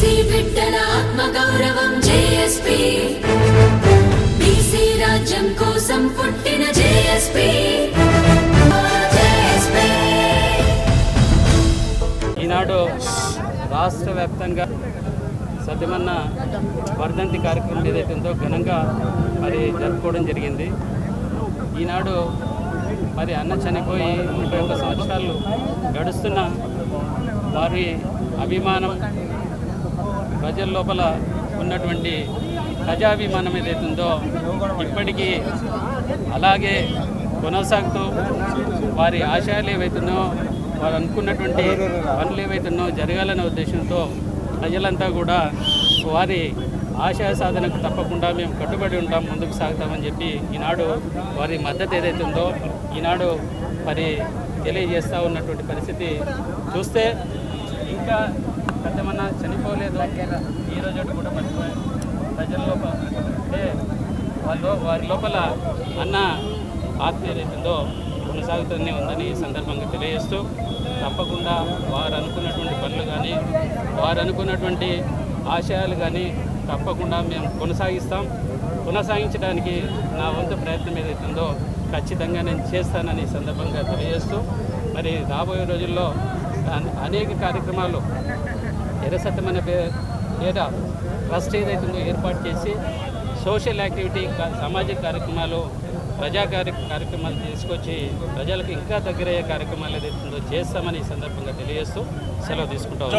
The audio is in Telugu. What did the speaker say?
బీసీ బిడ్డల ఆత్మగౌరవం జేఎస్పీ, బీసీ రాజ్యం కోసం పుట్టిన జేఎస్పీ. ఈనాడు రాష్ట్ర వ్యాప్తంగా సత్యమన్న వర్ధంతి కార్యక్రమం ఏదైతే ఉందో ఘనంగా మరి జరుపుకోవడం జరిగింది. ఈనాడు మరి అన్న చనిపోయి 31 సంవత్సరాలు గడుస్తున్న వారి అభిమానం, ప్రజల లోపల ఉన్నటువంటి ప్రజాభిమానం ఏదైతే ఉందో ఇప్పటికీ అలాగే కొనసాగుతూ వారి ఆశయాలు ఏవైతున్నాయో, వారు అనుకున్నటువంటి పనులు ఏవైతున్నాయో జరగాలనే ఉద్దేశంతో ప్రజలంతా కూడా వారి ఆశయ సాధనకు తప్పకుండా మేము కట్టుబడి ఉంటాం, ముందుకు సాగుతామని చెప్పి ఈనాడు వారి మద్దతు ఏదైతే ఉందో ఈనాడు మరి తెలియజేస్తూ ఉన్నటువంటి పరిస్థితి చూస్తే ఇంకా పెద్దమన్నా చనిపోలేదు, ఈరోజు కూడా మర్చిపోయారు ప్రజల లోపల. అంటే వారి లోపల అన్న ఆత్మ ఏదైతుందో కొనసాగుతూనే ఉందని ఈ సందర్భంగా తెలియజేస్తూ తప్పకుండా వారు అనుకున్నటువంటి పనులు కానీ వారు అనుకున్నటువంటి ఆశయాలు కానీ తప్పకుండా మేము కొనసాగించడానికి నా వంతు ప్రయత్నం ఏదైతుందో ఖచ్చితంగా నేను చేస్తానని సందర్భంగా తెలియజేస్తూ మరి రాబోయే రోజుల్లో అనేక కార్యక్రమాలు ఎర్రసత్యమన్న పేద ట్రస్ట్ ఏదైతుందో ఏర్పాటు చేసి సోషల్ యాక్టివిటీ, సామాజిక కార్యక్రమాలు, ప్రజా కార్యక్రమాలు తీసుకొచ్చి ప్రజలకు ఇంకా దగ్గరయ్యే కార్యక్రమాలు ఏదైతుందో చేస్తామని ఈ సందర్భంగా తెలియజేస్తూ సెలవు తీసుకుంటాం.